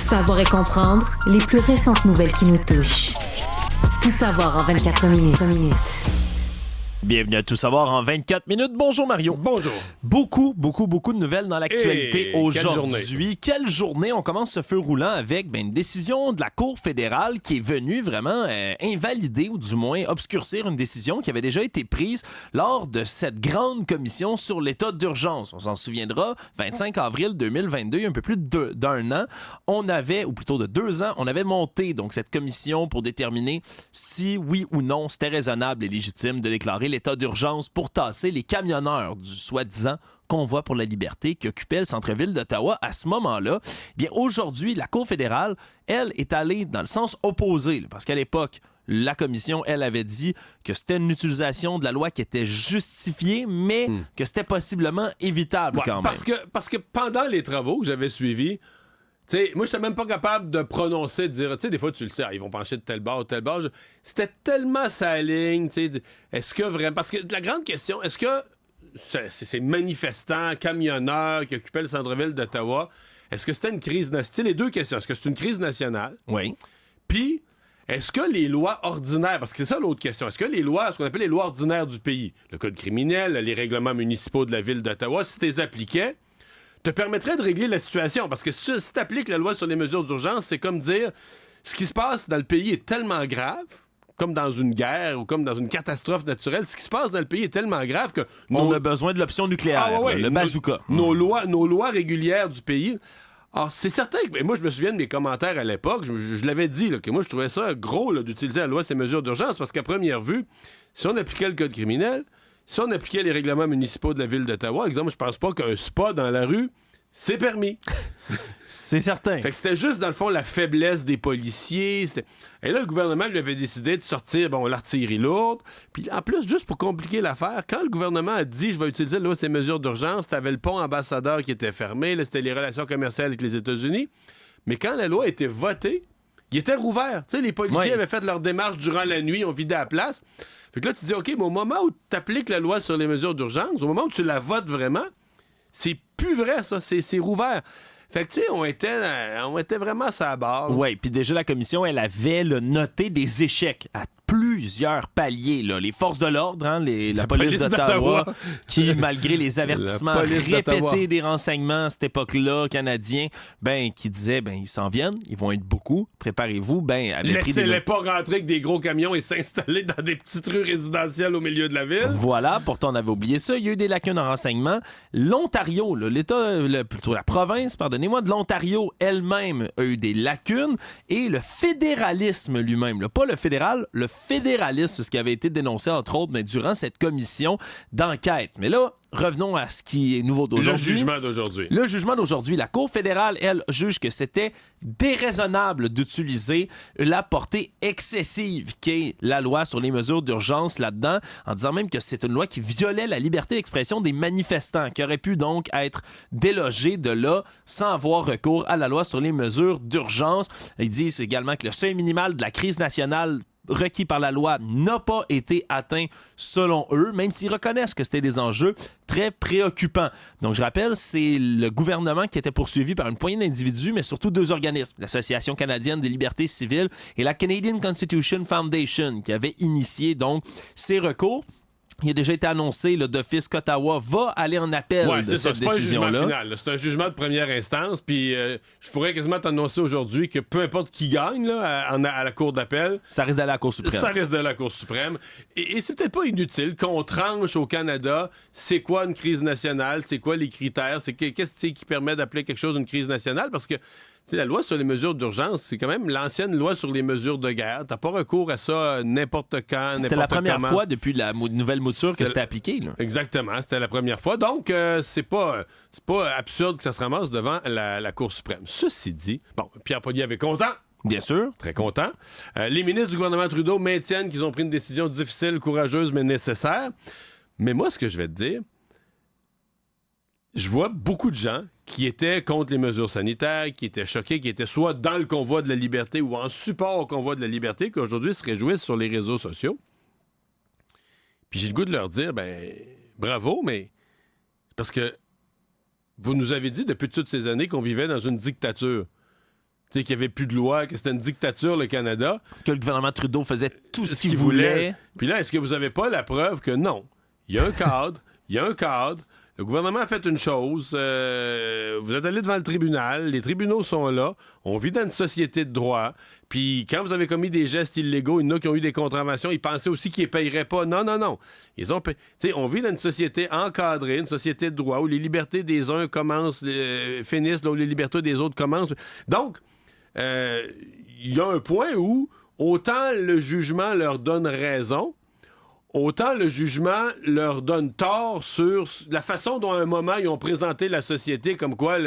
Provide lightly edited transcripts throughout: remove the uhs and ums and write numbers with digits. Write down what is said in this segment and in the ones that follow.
Savoir et comprendre les plus récentes nouvelles qui nous touchent. Tout savoir en 24 minutes. Bienvenue à Tout savoir en 24 minutes. Bonjour Mario. Bonjour. Beaucoup de nouvelles dans l'actualité aujourd'hui. Quelle journée! On commence ce feu roulant avec une décision de la Cour fédérale qui est venue vraiment invalider ou du moins obscurcir une décision qui avait déjà été prise lors de cette grande commission sur l'état d'urgence. On s'en souviendra, 25 avril 2022, il y a un peu plus d'un an, on avait, ou plutôt de 2 ans, on avait monté donc cette commission pour déterminer si oui ou non c'était raisonnable et légitime de déclarer l'état d'urgence pour tasser les camionneurs du soi-disant convoi pour la liberté qui occupait le centre-ville d'Ottawa à ce moment-là. Bien, aujourd'hui, la Cour fédérale, elle, est allée dans le sens opposé, parce qu'à l'époque, la commission, elle, avait dit que c'était une utilisation de la loi qui était justifiée, mais que c'était possiblement évitable quand même. Parce que pendant les travaux que j'avais suivis, t'sais, moi, je n'étais même pas capable de prononcer, de dire, tu sais, des fois, tu le sais, ils vont pencher de tel bord ou tel bord. C'était tellement sa ligne, tu sais, est-ce que vraiment... Parce que la grande question, est-ce que ces manifestants, camionneurs qui occupaient le centre-ville d'Ottawa, est-ce que c'était une crise nationale? C'est les deux questions. Est-ce que c'est une crise nationale? Oui. Puis, est-ce que les lois ordinaires, parce que c'est ça l'autre question, est-ce que les lois, ce qu'on appelle les lois ordinaires du pays, le code criminel, les règlements municipaux de la ville d'Ottawa, si tu les appliquais, te permettrait de régler la situation. Parce que si tu appliques la loi sur les mesures d'urgence, c'est comme dire ce qui se passe dans le pays est tellement grave, comme dans une guerre ou comme dans une catastrophe naturelle, ce qui se passe dans le pays est tellement grave que... On a besoin de l'option nucléaire, le bazooka. Nos lois régulières du pays... Alors, c'est certain que... Moi, je me souviens de mes commentaires à l'époque, je l'avais dit, là, que moi, je trouvais ça gros là, d'utiliser la loi ces mesures d'urgence, parce qu'à première vue, si on appliquait le code criminel, si on appliquait les règlements municipaux de la ville d'Ottawa, exemple, je pense pas qu'un spa dans la rue, c'est permis. C'est certain. Fait que c'était juste, dans le fond, la faiblesse des policiers. Et là, le gouvernement lui avait décidé de sortir l'artillerie lourde. Puis en plus, juste pour compliquer l'affaire, quand le gouvernement a dit « je vais utiliser là, ces mesures d'urgence », t'avais le pont ambassadeur qui était fermé, là, c'était les relations commerciales avec les États-Unis. Mais quand la loi a été votée, il était rouvert. Tu sais, les policiers avaient fait leur démarche durant la nuit, on vidait la place. Fait que là, tu dis « OK, mais au moment où tu appliques la loi sur les mesures d'urgence, au moment où tu la votes vraiment, c'est plus vrai, ça. C'est rouvert. » Fait que, tu sais, on était vraiment sur la barre. Oui, puis déjà, la commission, elle avait noté des échecs à plusieurs paliers. Là. Les forces de l'ordre, la police d'Ottawa, qui, malgré les avertissements répétés des renseignements à cette époque-là, canadiens, qui disaient, ils s'en viennent, ils vont être beaucoup, préparez-vous. Laissez-les pas rentrer avec des gros camions et s'installer dans des petites rues résidentielles au milieu de la ville. Voilà, pourtant, on avait oublié ça. Il y a eu des lacunes en renseignement. L'Ontario, plutôt la province, pardonnez-moi, de l'Ontario elle-même a eu des lacunes et le fédéralisme lui-même, pas le fédéral, le fédéralisme, ce qui avait été dénoncé, entre autres, durant cette commission d'enquête. Mais là, revenons à ce qui est nouveau d'aujourd'hui. Le jugement d'aujourd'hui. La Cour fédérale, elle, juge que c'était déraisonnable d'utiliser la portée excessive qu'est la loi sur les mesures d'urgence là-dedans, en disant même que c'est une loi qui violait la liberté d'expression des manifestants, qui aurait pu donc être délogée de là sans avoir recours à la loi sur les mesures d'urgence. Ils disent également que le seuil minimal de la crise nationale requis par la loi n'a pas été atteint selon eux, même s'ils reconnaissent que c'était des enjeux très préoccupants. Donc, je rappelle, c'est le gouvernement qui était poursuivi par une poignée d'individus, mais surtout 2 organismes, l'Association canadienne des libertés civiles et la Canadian Constitution Foundation, qui avaient initié donc ces recours. Il a déjà été annoncé d'office qu'Ottawa va aller en appel de cette décision-là. C'est pas un jugement final, c'est un jugement de première instance. Puis je pourrais quasiment t'annoncer aujourd'hui que peu importe qui gagne à la Cour d'appel... Ça risque d'aller à la Cour suprême. Ça risque d'aller à la Cour suprême. Et c'est peut-être pas inutile qu'on tranche au Canada c'est quoi une crise nationale, c'est quoi les critères, qu'est-ce qui permet d'appeler quelque chose une crise nationale, parce que la loi sur les mesures d'urgence, c'est quand même l'ancienne loi sur les mesures de guerre. T'as pas recours à ça n'importe quand, C'était la première fois depuis la nouvelle mouture que c'était appliqué. Là. Exactement, c'était la première fois. Donc, c'est pas absurde que ça se ramasse devant la Cour suprême. Ceci dit, Pierre Poilievre est content. Bien sûr. Très content. Les ministres du gouvernement Trudeau maintiennent qu'ils ont pris une décision difficile, courageuse, mais nécessaire. Mais moi, ce que je vais te dire, je vois beaucoup de gens qui étaient contre les mesures sanitaires, qui étaient choqués, qui étaient soit dans le convoi de la liberté ou en support au convoi de la liberté, qui aujourd'hui se réjouissent sur les réseaux sociaux. Puis j'ai le goût de leur dire, bravo, mais parce que vous nous avez dit depuis toutes ces années qu'on vivait dans une dictature. Tu sais, qu'il n'y avait plus de loi, que c'était une dictature, le Canada. Que le gouvernement Trudeau faisait tout ce qu'il voulait. Puis là, est-ce que vous n'avez pas la preuve que non? Il y a un cadre, Le gouvernement a fait une chose. Vous êtes allé devant le tribunal. Les tribunaux sont là. On vit dans une société de droit. Puis quand vous avez commis des gestes illégaux, il y en a qui ont eu des contraventions. Ils pensaient aussi qu'ils ne payeraient pas. Non. Ils ont on vit dans une société encadrée, une société de droit où les libertés des uns finissent, là où les libertés des autres commencent. Donc, il y a un point où autant le jugement leur donne raison, autant le jugement leur donne tort sur la façon dont à un moment ils ont présenté la société comme quoi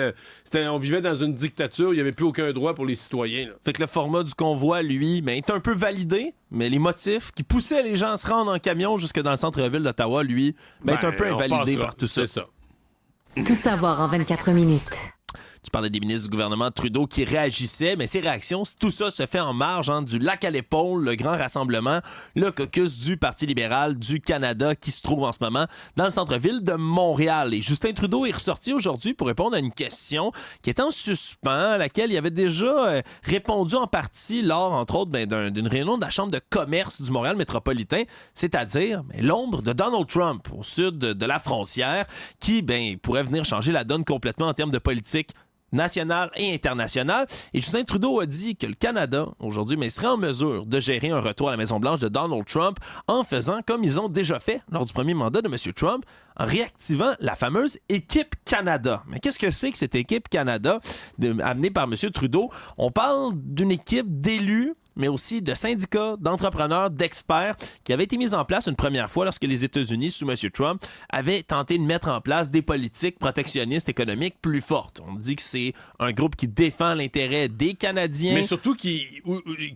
on vivait dans une dictature, il n'y avait plus aucun droit pour les citoyens. Là. Fait que le format du convoi, lui, est un peu validé, mais les motifs qui poussaient les gens à se rendre en camion jusque dans le centre-ville d'Ottawa, lui, est un peu invalidé par tout ça. C'est ça. Tout savoir en 24 minutes. Tu parlais des ministres du gouvernement Trudeau qui réagissaient, mais ces réactions, tout ça se fait en marge du lac à l'épaule, le grand rassemblement, le caucus du Parti libéral du Canada qui se trouve en ce moment dans le centre-ville de Montréal. Et Justin Trudeau est ressorti aujourd'hui pour répondre à une question qui est en suspens, à laquelle il avait déjà répondu en partie lors, entre autres, d'une réunion de la Chambre de commerce du Montréal métropolitain, c'est-à-dire l'ombre de Donald Trump au sud de la frontière qui pourrait venir changer la donne complètement en termes de politique nationale et internationale. Et Justin Trudeau a dit que le Canada, aujourd'hui, serait en mesure de gérer un retour à la Maison-Blanche de Donald Trump en faisant comme ils ont déjà fait lors du premier mandat de M. Trump, en réactivant la fameuse Équipe Canada. Mais qu'est-ce que c'est que cette Équipe Canada amenée par M. Trudeau? On parle d'une équipe d'élus mais aussi de syndicats, d'entrepreneurs, d'experts qui avaient été mis en place une première fois lorsque les États-Unis, sous M. Trump, avaient tenté de mettre en place des politiques protectionnistes économiques plus fortes. On dit que c'est un groupe qui défend l'intérêt des Canadiens. Mais surtout qui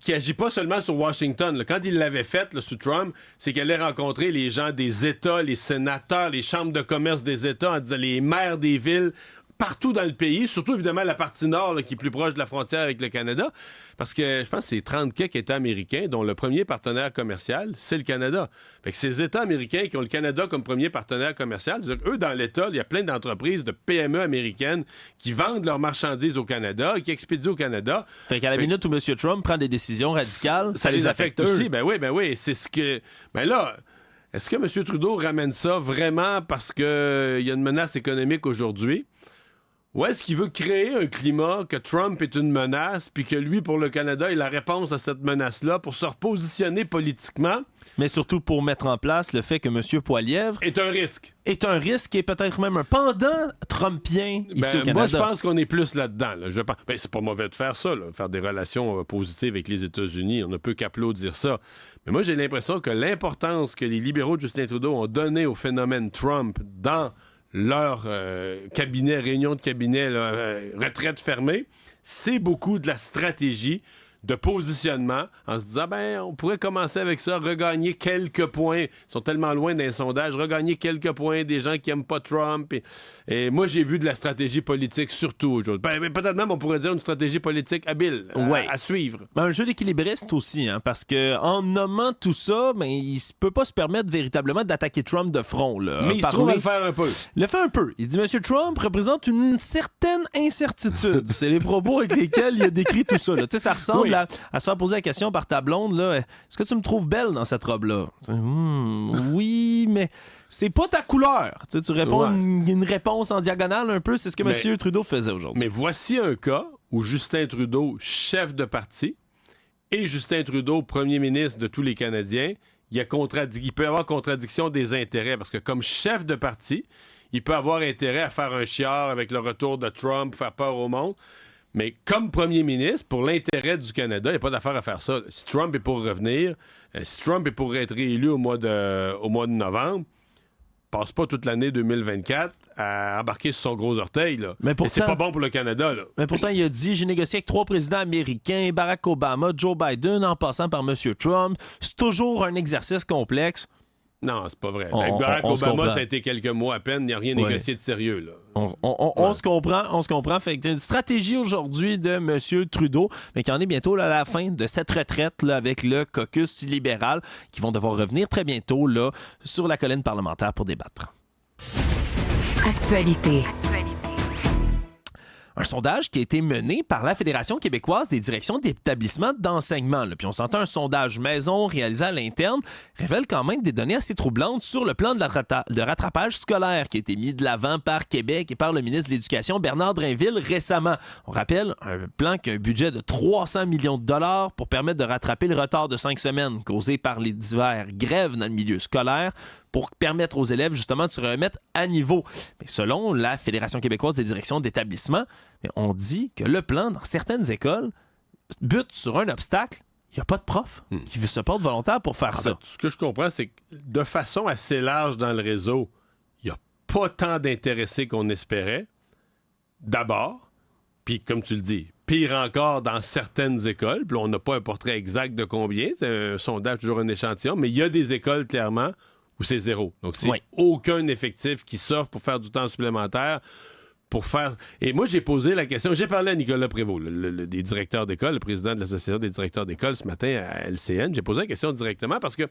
agit pas seulement sur Washington. Là. Quand il l'avait fait, sous Trump, c'est qu'elle allait rencontrer les gens des États, les sénateurs, les chambres de commerce des États, les maires des villes, partout dans le pays, surtout évidemment la partie nord qui est plus proche de la frontière avec le Canada, parce que je pense que c'est 30 quelques États américains dont le premier partenaire commercial, c'est le Canada. Fait que ces États américains qui ont le Canada comme premier partenaire commercial, c'est-à-dire eux, dans l'État, il y a plein d'entreprises, de PME américaines qui vendent leurs marchandises au Canada, qui expédient au Canada. Fait qu'à la minute où M. Trump prend des décisions radicales, ça les affecte aussi. Ben oui, c'est ce que... Ben là... Est-ce que M. Trudeau ramène ça vraiment parce qu'il y a une menace économique aujourd'hui? Ou est-ce qu'il veut créer un climat que Trump est une menace, puis que lui, pour le Canada, est la réponse à cette menace-là, pour se repositionner politiquement? Mais surtout pour mettre en place le fait que M. Poilievre est un risque. Est un risque et peut-être même un pendant trumpien ici au Canada. Moi, je pense qu'on est plus là-dedans. Là. C'est pas mauvais de faire ça, là, faire des relations positives avec les États-Unis. On ne peut qu'applaudir ça. Mais moi, j'ai l'impression que l'importance que les libéraux de Justin Trudeau ont donnée au phénomène Trump dans leur cabinet, réunion de cabinet, retraite fermée, c'est beaucoup de la stratégie de positionnement en se disant, on pourrait commencer avec ça, regagner quelques points. Ils sont tellement loin d'un sondage, regagner quelques points des gens qui n'aiment pas Trump. Et moi, j'ai vu de la stratégie politique surtout aujourd'hui. Peut-être même, on pourrait dire une stratégie politique habile à suivre. Un jeu d'équilibriste aussi, parce que en nommant tout ça, il ne peut pas se permettre véritablement d'attaquer Trump de front. Là, mais il se trouve à le faire un peu. Le fait un peu. Il dit, M. Trump représente une certaine incertitude. C'est les propos avec lesquels il a décrit tout ça. Là. Ça ressemble à se faire poser la question par ta blonde, là, est-ce que tu me trouves belle dans cette robe-là? Oui, mais c'est pas ta couleur. Tu réponds une réponse en diagonale un peu, c'est ce que M. Trudeau faisait aujourd'hui. Mais voici un cas où Justin Trudeau, chef de parti, et Justin Trudeau, premier ministre de tous les Canadiens, il peut y avoir contradiction des intérêts, parce que comme chef de parti, il peut avoir intérêt à faire un chiard avec le retour de Trump, faire peur au monde. Mais comme premier ministre, pour l'intérêt du Canada, il n'y a pas d'affaire à faire ça. Si Trump est pour revenir, si Trump est pour être réélu au mois de novembre, passe pas toute l'année 2024 à embarquer sur son gros orteil. Là. Mais c'est pas bon pour le Canada. Là. Mais pourtant, il a dit, j'ai négocié avec 3 présidents américains, Barack Obama, Joe Biden, en passant par M. Trump. C'est toujours un exercice complexe. Non, c'est pas vrai. Barack Obama, ça a été quelques mois à peine. Il n'y a rien négocié de sérieux. Là. On se comprend. Fait que une stratégie aujourd'hui de M. Trudeau, mais qui en est bientôt à la fin de cette retraite là, avec le caucus libéral, qui vont devoir revenir très bientôt là, sur la colline parlementaire pour débattre. Actualité. Un sondage qui a été mené par la Fédération québécoise des directions d'établissements d'enseignement. Là. Puis on s'entend un sondage maison réalisé à l'interne révèle quand même des données assez troublantes sur le plan de rattrapage scolaire qui a été mis de l'avant par Québec et par le ministre de l'Éducation Bernard Drinville récemment. On rappelle un plan qui a un budget de 300 millions de dollars pour permettre de rattraper le retard de 5 semaines causé par les divers grèves dans le milieu scolaire pour permettre aux élèves justement de se remettre à niveau. Mais selon la Fédération québécoise des directions d'établissement, on dit que le plan dans certaines écoles bute sur un obstacle. Il n'y a pas de prof qui se porte volontaire pour faire ça. Ce que je comprends, c'est que de façon assez large dans le réseau, il n'y a pas tant d'intéressés qu'on espérait. D'abord, puis comme tu le dis, pire encore dans certaines écoles, puis on n'a pas un portrait exact de combien, c'est un sondage, toujours un échantillon, mais il y a des écoles clairement où c'est zéro. Donc c'est aucun effectif qui s'offre pour faire du temps supplémentaire. Et moi, j'ai posé la question. J'ai parlé à Nicolas Prévost, des directeurs d'école, le président de l'Association des directeurs d'école ce matin à LCN. J'ai posé la question directement parce que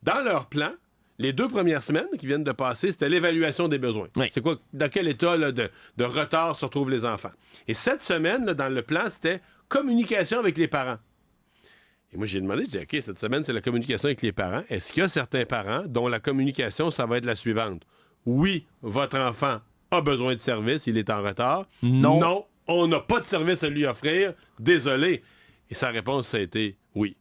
dans leur plan, les 2 premières semaines qui viennent de passer, c'était l'évaluation des besoins. Oui. C'est quoi, dans quel état là, de retard se retrouvent les enfants. Et cette semaine, là, dans le plan, c'était communication avec les parents. Et moi, j'ai demandé, j'ai dit, OK, cette semaine, c'est la communication avec les parents. Est-ce qu'il y a certains parents dont la communication, ça va être la suivante? Oui, votre enfant a besoin de service, il est en retard. Non, on n'a pas de service à lui offrir. Désolé. Et sa réponse, ça a été oui.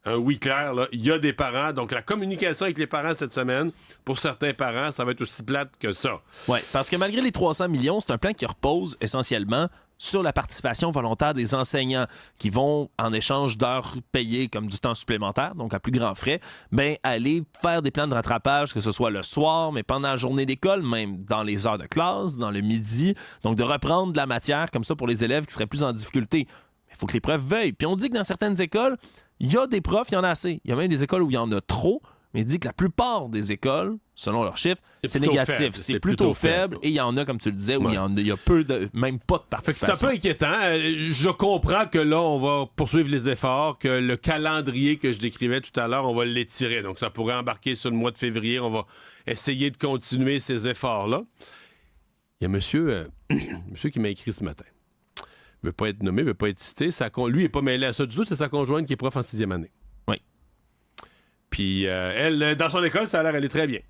Un oui clair, là. Il y a des parents. Donc, la communication avec les parents cette semaine, pour certains parents, ça va être aussi plate que ça. Oui, parce que malgré les 300 millions, c'est un plan qui repose essentiellement sur la participation volontaire des enseignants qui vont, en échange d'heures payées comme du temps supplémentaire, donc à plus grands frais, aller faire des plans de rattrapage, que ce soit le soir, mais pendant la journée d'école, même dans les heures de classe, dans le midi. Donc, de reprendre de la matière comme ça pour les élèves qui seraient plus en difficulté. Il faut que les profs veuillent. Puis on dit que dans certaines écoles, il y a des profs, il y en a assez. Il y a même des écoles où il y en a trop, mais il dit que la plupart des écoles, selon leurs chiffres, c'est négatif. Faible. C'est plutôt faible. Et il y en a, comme tu le disais, où il y a peu même pas de participation. C'est un peu inquiétant. Je comprends que là, on va poursuivre les efforts, que le calendrier que je décrivais tout à l'heure, on va l'étirer. Donc, ça pourrait embarquer sur le mois de février. On va essayer de continuer ces efforts-là. Il y a monsieur qui m'a écrit ce matin. Il ne veut pas être nommé, il ne veut pas être cité. Lui, il n'est pas mêlé à ça du tout. C'est sa conjointe qui est prof en 6e année. Oui. Puis elle, dans son école, ça a l'air aller très bien.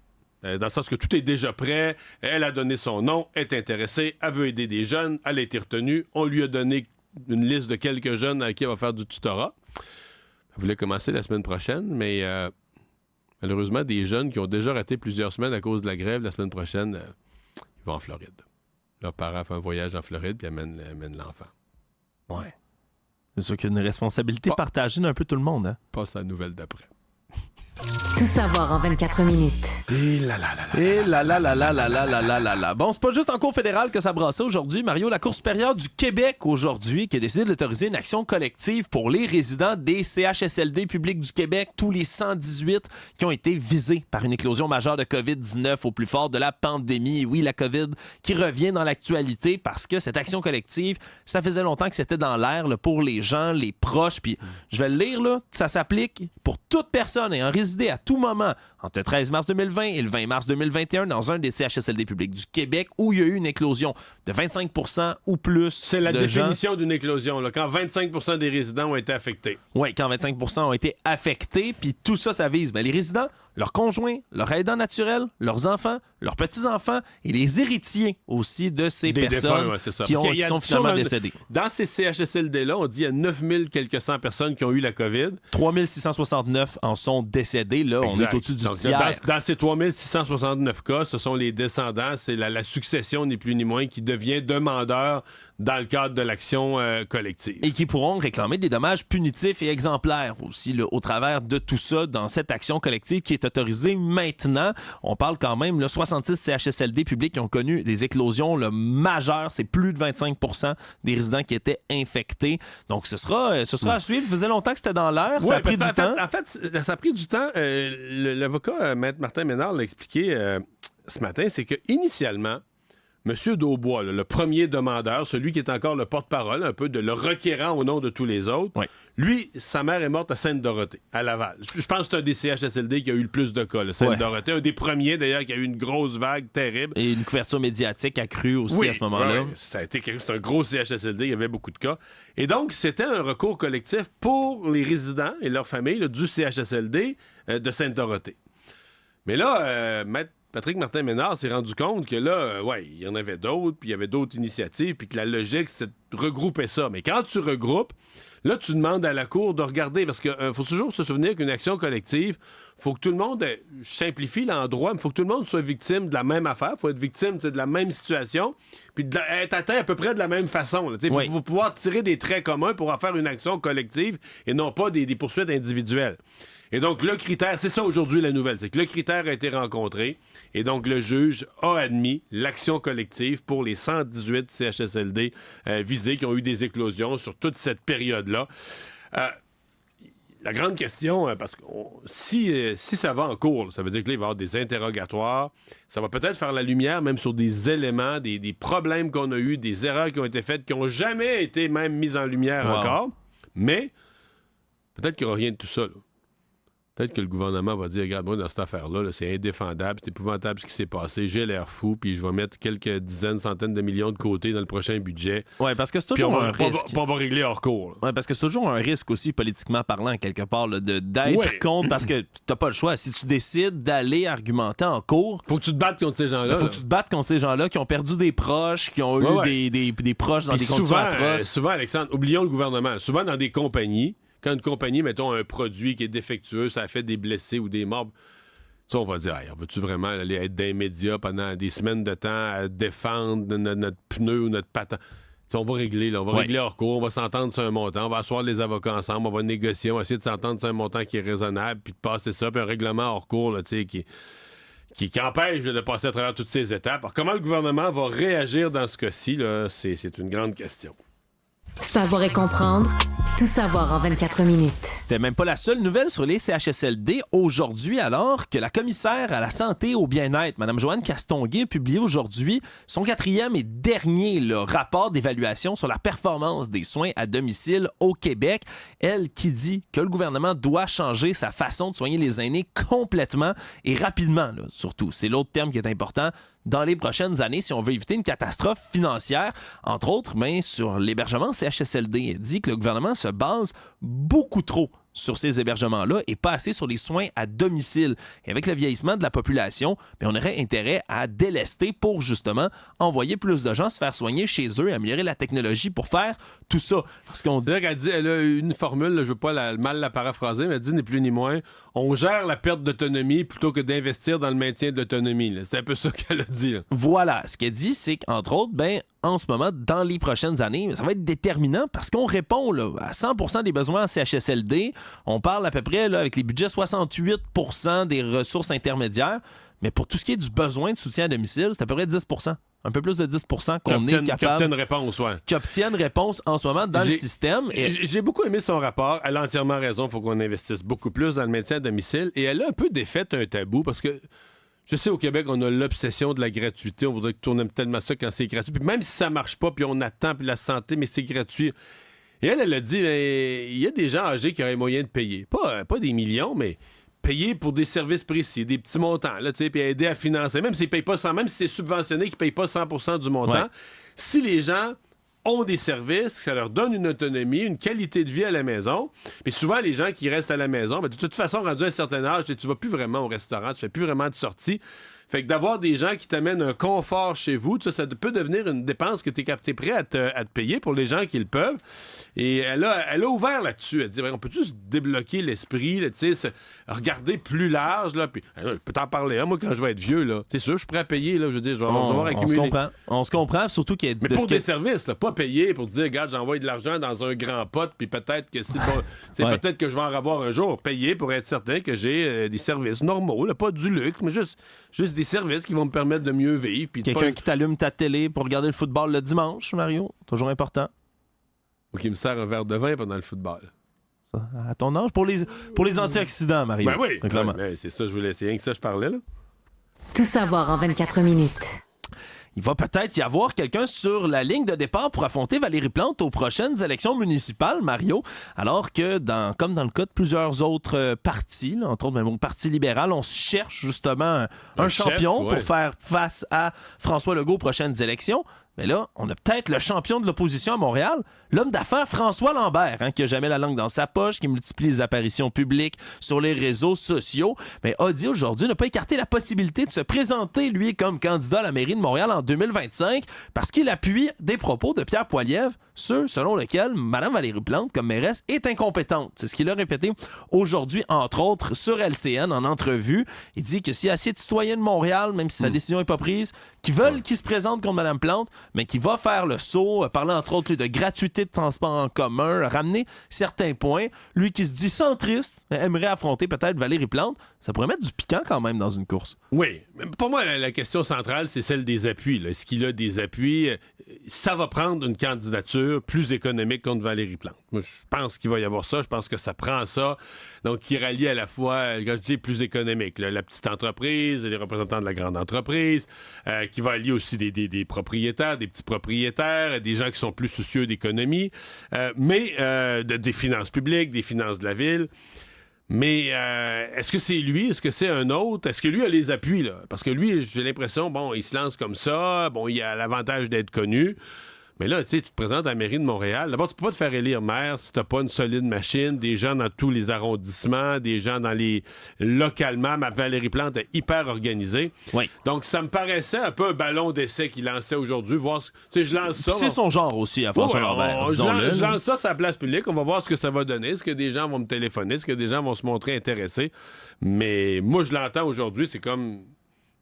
Dans le sens que tout est déjà prêt. Elle a donné son nom, est intéressée, elle veut aider des jeunes, elle a été retenue. On lui a donné une liste de quelques jeunes à qui elle va faire du tutorat. Elle voulait commencer la semaine prochaine, mais malheureusement, des jeunes qui ont déjà raté plusieurs semaines à cause de la grève, la semaine prochaine, ils vont en Floride. Leurs parents font un voyage en Floride puis amènent l'enfant. Ouais. C'est sûr qu'il y a une responsabilité partagée d'un peu tout le monde. Hein? Passe à la nouvelle d'après. Tout savoir en 24 minutes. Et là là là là. Et là là là là là là là là là là. Bon, c'est pas juste en cour fédérale que ça brassait aujourd'hui, Mario. La Cour supérieure du Québec aujourd'hui qui a décidé d'autoriser une action collective pour les résidents des CHSLD publics du Québec, tous les 118 qui ont été visés par une éclosion majeure de COVID-19 au plus fort de la pandémie. Et oui, la COVID qui revient dans l'actualité parce que cette action collective, ça faisait longtemps que c'était dans l'air là, pour les gens, les proches. Puis je vais le lire, là, ça s'applique pour toute personne ayant résidé à tout moment entre le 13 mars 2020 et le 20 mars 2021 dans un des CHSLD publics du Québec où il y a eu une éclosion de 25% ou plus. C'est la définition d'une éclosion, là, quand 25% des résidents ont été affectés. Oui, quand 25% ont été affectés, puis tout ça, ça vise les résidents, leurs conjoints, leurs aidants naturels, leurs enfants, leurs petits-enfants et les héritiers aussi de ces personnes qui sont finalement décédées. Dans ces CHSLD-là, on dit qu'il y a 9000 quelques cent personnes qui ont eu la COVID. 3669 en sont décédés. Là, on est au-dessus du tiers. Dans ces 3669 cas, ce sont les descendants, c'est la succession, ni plus ni moins, qui devient demandeur dans le cadre de l'action collective. Et qui pourront réclamer des dommages punitifs et exemplaires aussi là, au travers de tout ça dans cette action collective qui est autorisée maintenant. On parle quand même de 66 CHSLD publics qui ont connu des éclosions majeures. C'est plus de 25% des résidents qui étaient infectés. Donc, ce sera à suivre. Ça faisait longtemps que c'était dans l'air. Ça a pris du temps. En fait, ça a pris du temps. L'avocat Maître Martin Ménard l'a expliqué ce matin, c'est que initialement, M. Daubois, là, le premier demandeur, celui qui est encore le porte-parole, un peu de le requérant au nom de tous les autres, lui, sa mère est morte à Sainte-Dorothée, à Laval. Je pense que c'est un des CHSLD qui a eu le plus de cas, Sainte-Dorothée. Un des premiers, d'ailleurs, qui a eu une grosse vague terrible. Et une couverture médiatique accrue aussi à ce moment-là. C'est un gros CHSLD, il y avait beaucoup de cas. Et donc, c'était un recours collectif pour les résidents et leurs familles là, du CHSLD de Sainte-Dorothée. Mais là, Maître Patrick Martin-Ménard s'est rendu compte que là, il y en avait d'autres, puis il y avait d'autres initiatives, puis que la logique, c'est de regrouper ça. Mais quand tu regroupes, là, tu demandes à la Cour de regarder, parce qu'il faut toujours se souvenir qu'une action collective, faut que tout le monde, je simplifie l'endroit, mais il faut que tout le monde soit victime de la même affaire, il faut être victime de la même situation, puis être atteint à peu près de la même façon. Il faut pouvoir tirer des traits communs pour en faire une action collective et non pas des poursuites individuelles. Et donc, le critère, c'est ça aujourd'hui la nouvelle, c'est que le critère a été rencontré et donc le juge a admis l'action collective pour les 118 CHSLD visés qui ont eu des éclosions sur toute cette période-là. La grande question, parce que si ça va en cours, ça veut dire que là, il va y avoir des interrogatoires, ça va peut-être faire la lumière même sur des éléments, des problèmes qu'on a eus, des erreurs qui ont été faites, qui n'ont jamais été même mises en lumière encore, mais peut-être qu'il n'y aura rien de tout ça, là. Peut-être que le gouvernement va dire, regarde, moi, dans cette affaire-là, là, c'est indéfendable, c'est épouvantable ce qui s'est passé, j'ai l'air fou, puis je vais mettre quelques dizaines, centaines de millions de côté dans le prochain budget. Oui, parce que c'est toujours un risque. Puis on va régler hors cours. Oui, parce que c'est toujours un risque aussi, politiquement parlant, quelque part, là, d'être contre, parce que t'as pas le choix. Si tu décides d'aller argumenter en cours... Faut que tu te battes contre ces gens-là. Faut que tu te battes contre ces gens-là qui ont perdu des proches, qui ont eu des proches dans des conditions atroces. Souvent, Alexandre, oublions le gouvernement. Souvent, dans des compagnies, quand une compagnie, mettons, un produit qui est défectueux, ça a fait des blessés ou des morts, ça, on va dire, hey, veux-tu vraiment aller être dans les médias pendant des semaines de temps à défendre notre pneu ou notre patin? T'sais, on va régler, là, on va régler hors cours, on va s'entendre sur un montant, on va asseoir les avocats ensemble, on va négocier, on va essayer de s'entendre sur un montant qui est raisonnable, puis de passer ça, puis un règlement hors cours, là, qui empêche de passer à travers toutes ces étapes. Alors, comment le gouvernement va réagir dans ce cas-ci, là, c'est une grande question. Savoir et comprendre, tout savoir en 24 minutes. C'était même pas la seule nouvelle sur les CHSLD aujourd'hui, alors que la commissaire à la santé et au bien-être, Mme Joanne Castonguay, a publié aujourd'hui son 4e et dernier rapport d'évaluation sur la performance des soins à domicile au Québec. Elle qui dit que le gouvernement doit changer sa façon de soigner les aînés complètement et rapidement, là, surtout. C'est l'autre terme qui est important. Dans les prochaines années, si on veut éviter une catastrophe financière, entre autres, sur l'hébergement CHSLD. Elle dit que le gouvernement se base beaucoup trop sur ces hébergements-là et pas assez sur les soins à domicile. Et avec le vieillissement de la population, on aurait intérêt à délester pour justement envoyer plus de gens se faire soigner chez eux et améliorer la technologie pour faire tout ça. Parce qu'on dit qu'elle dit, elle a une formule, là, je veux pas mal la paraphraser, mais elle dit ni plus ni moins, on gère la perte d'autonomie plutôt que d'investir dans le maintien de l'autonomie. Là. C'est un peu ça qu'elle a dit. Là. Voilà. Ce qu'elle dit, c'est qu'entre autres, en ce moment, dans les prochaines années, ça va être déterminant parce qu'on répond là, à 100% des besoins en CHSLD. On parle à peu près, là, avec les budgets, 68% des ressources intermédiaires. Mais pour tout ce qui est du besoin de soutien à domicile, c'est à peu près 10%. Un peu plus de 10% qu'on est capable... Qui obtiennent réponse, ouais. Qui obtiennent réponse en ce moment dans le système. J'ai beaucoup aimé son rapport. Elle a entièrement raison. Il faut qu'on investisse beaucoup plus dans le maintien à domicile. Et elle a un peu défait un tabou parce que je sais, au Québec, on a l'obsession de la gratuité. On voudrait que on aime tellement ça quand c'est gratuit. Puis même si ça marche pas, puis on attend, puis la santé, mais c'est gratuit. Et elle a dit, il y a des gens âgés qui auraient moyen de payer. Pas des millions, mais payer pour des services précis, des petits montants, là, puis aider à financer. Même s'ils payent pas 100, même si c'est subventionné, qu'ils ne payent pas 100% du montant. Ouais. Si les gens ont des services, ça leur donne une autonomie, une qualité de vie à la maison. Mais souvent, les gens qui restent à la maison, de toute façon, rendu à un certain âge, tu vas plus vraiment au restaurant, tu fais plus vraiment de sorties. Fait que d'avoir des gens qui t'amènent un confort chez vous, ça peut devenir une dépense que tu es prêt à te payer pour les gens qui le peuvent. Et elle a ouvert là-dessus. Elle dit, on peut-tu se débloquer l'esprit, regarder plus large, là, puis je peux t'en parler. Hein, moi, quand je vais être vieux, là, c'est sûr, je suis prêt à payer, là, je veux dire, je vais avoir accumulé. On se comprend, surtout qu'il y a mais pour des services, là, pas payer pour dire, regarde, j'envoie de l'argent dans un grand pot, puis peut-être que peut-être que je vais en avoir un jour. Payer pour être certain que j'ai des services normaux, là, pas du luxe, mais juste des services qui vont me permettre de mieux vivre. Quelqu'un qui t'allume ta télé pour regarder le football le dimanche, Mario. Toujours important. Ou qui me sert un verre de vin pendant le football. Ça, à ton âge, pour les antioxydants, Mario. Ben oui, c'est ça, je voulais essayer. C'est rien que ça, je parlais, là. Tout savoir en 24 minutes. il va peut-être y avoir quelqu'un sur la ligne de départ pour affronter Valérie Plante aux prochaines élections municipales, Mario. Alors que, comme dans le cas de plusieurs autres partis, là, entre autres même au Parti libéral, on cherche justement un champion pour faire face à François Legault aux prochaines élections. Mais là, on a peut-être le champion de l'opposition à Montréal, l'homme d'affaires François Lambert, qui a jamais la langue dans sa poche, qui multiplie les apparitions publiques sur les réseaux sociaux, mais a dit aujourd'hui ne pas écarter la possibilité de se présenter, lui, comme candidat à la mairie de Montréal en 2025, parce qu'il appuie des propos de Pierre Poilievre, ceux selon lesquels Mme Valérie Plante, comme mairesse, est incompétente. C'est ce qu'il a répété aujourd'hui, entre autres, sur LCN, en entrevue. Il dit que s'il y a assez de citoyens de Montréal, même si sa décision n'est pas prise, qui veulent qu'il se présente contre Mme Plante, mais qui va faire le saut, parler entre autres de gratuité de transport en commun, ramener certains points. Lui qui se dit centriste, aimerait affronter peut-être Valérie Plante. Ça pourrait mettre du piquant quand même dans une course. Oui. Pour moi, la question centrale, c'est celle des appuis. Là. Est-ce qu'il a des appuis? Ça va prendre une candidature plus économique contre Valérie Plante. Moi, je pense qu'il va y avoir ça. Je pense que ça prend ça. Donc, qui rallie à la fois, quand je dis plus économique, là, la petite entreprise, les représentants de la grande entreprise, qui va allier aussi des propriétaires, des petits propriétaires, des gens qui sont plus soucieux d'économie, mais des finances publiques, des finances de la ville. Mais est-ce que c'est lui? Est-ce que c'est un autre? Est-ce que lui a les appuis, là? Parce que lui, j'ai l'impression, bon, il se lance comme ça, bon, il a l'avantage d'être connu. Mais là, tu sais, tu te présentes à la mairie de Montréal. D'abord, tu peux pas te faire élire maire si t'as pas une solide machine, des gens dans tous les arrondissements, des gens dans les... localement. Ma Valérie Plante est hyper organisée. Oui. Donc, ça me paraissait un peu un ballon d'essai qu'il lançait aujourd'hui. Voir tu sais, je lance ça. C'est son genre aussi, à François Lambert. Je lance ça sur la place publique. On va voir ce que ça va donner. Est-ce que des gens vont me téléphoner? Est-ce que des gens vont se montrer intéressés? Mais moi, je l'entends aujourd'hui. C'est comme...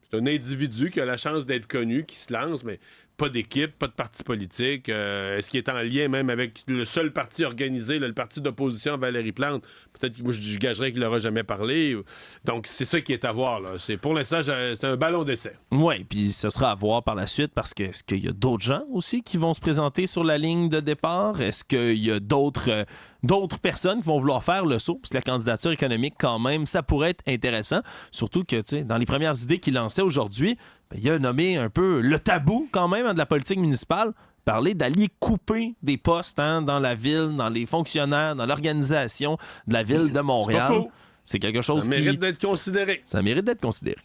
C'est un individu qui a la chance d'être connu, qui se lance, mais pas d'équipe, pas de parti politique. Est-ce qu'il est en lien même avec le seul parti organisé, le parti d'opposition à Valérie Plante? Peut-être que moi, je gagerais qu'il n'aura jamais parlé. Donc, c'est ça qui est à voir. Là. Pour l'instant, c'est un ballon d'essai. Oui, puis ce sera à voir par la suite parce que est-ce qu'il y a d'autres gens aussi qui vont se présenter sur la ligne de départ? Est-ce qu'il y a d'autres personnes qui vont vouloir faire le saut? Parce que la candidature économique, quand même, ça pourrait être intéressant. Surtout que, tu sais, dans les premières idées qu'il lançait aujourd'hui, il a nommé un peu le tabou, quand même, de la politique municipale. Parler d'aller couper des postes dans la ville, dans les fonctionnaires, dans l'organisation de la ville de Montréal. C'est quelque chose qui... Ça mérite d'être considéré. Ça mérite d'être considéré.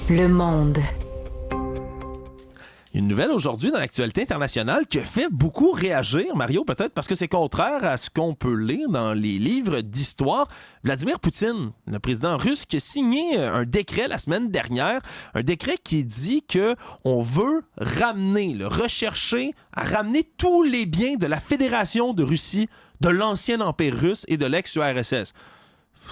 Le Monde. Une nouvelle aujourd'hui dans l'actualité internationale qui a fait beaucoup réagir, Mario, peut-être parce que c'est contraire à ce qu'on peut lire dans les livres d'histoire. Vladimir Poutine, le président russe, qui a signé un décret la semaine dernière, un décret qui dit qu'on veut rechercher à ramener tous les biens de la Fédération de Russie, de l'ancien empire russe et de l'ex-URSS.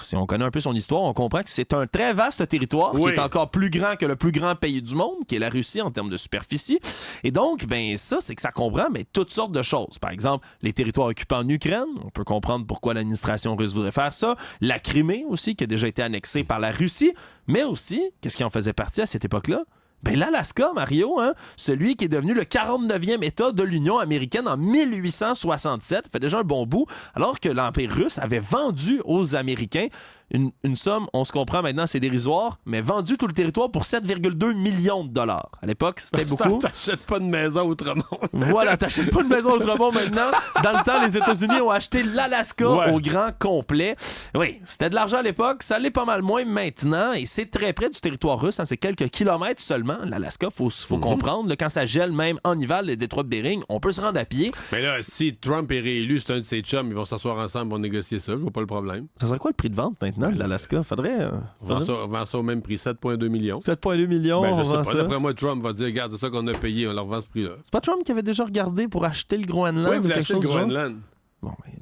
Si on connaît un peu son histoire, on comprend que c'est un très vaste territoire qui est encore plus grand que le plus grand pays du monde, qui est la Russie en termes de superficie. Et donc, ça, c'est que ça comprend toutes sortes de choses. Par exemple, les territoires occupés en Ukraine, on peut comprendre pourquoi l'administration russe voudrait faire ça. La Crimée aussi, qui a déjà été annexée par la Russie. Mais aussi, qu'est-ce qui en faisait partie à cette époque-là? L'Alaska, Mario, celui qui est devenu le 49e État de l'Union américaine en 1867, fait déjà un bon bout, alors que l'Empire russe avait vendu aux Américains une somme, on se comprend maintenant, c'est dérisoire, mais vendu tout le territoire pour 7,2 millions de dollars. À l'époque, c'était beaucoup. T'achètes pas de maison à Outremont. Voilà, t'achètes pas de maison à Outremont maintenant. Dans le temps, les États-Unis ont acheté l'Alaska au grand complet. Oui, c'était de l'argent à l'époque, ça l'est pas mal moins maintenant, et c'est très près du territoire russe, c'est quelques kilomètres seulement. L'Alaska, faut comprendre, quand ça gèle même en hiver, le détroit de Bering, on peut se rendre à pied. Mais là, si Trump est réélu, c'est un de ses chums, ils vont s'asseoir ensemble pour négocier ça, je vois pas le problème. Ça serait quoi le prix de vente maintenant? De l'Alaska. Faudrait. On vend ça au même prix, 7,2 millions. 7,2 millions. Je sais pas. D'après moi, Trump va dire regarde, c'est ça qu'on a payé, on leur vend ce prix-là. C'est pas Trump qui avait déjà regardé pour acheter le Groenland? Oui, il voulait acheter le Groenland.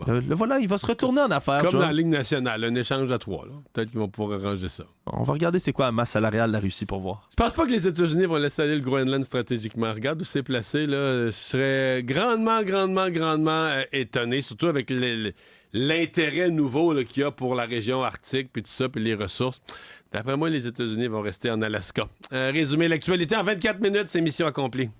Le voilà, il va se retourner en affaires. Comme dans la Ligue nationale, un échange à 3. Là. Peut-être qu'ils vont pouvoir arranger ça. On va regarder c'est quoi la masse salariale de la Russie pour voir. Je pense pas que les États-Unis vont laisser aller le Groenland stratégiquement. Regarde où c'est placé. Là. Je serais grandement étonné, surtout avec l'intérêt nouveau qu'il y a pour la région arctique, puis tout ça, puis les ressources. D'après moi, les États-Unis vont rester en Alaska. Résumer l'actualité en 24 minutes, c'est mission accomplie.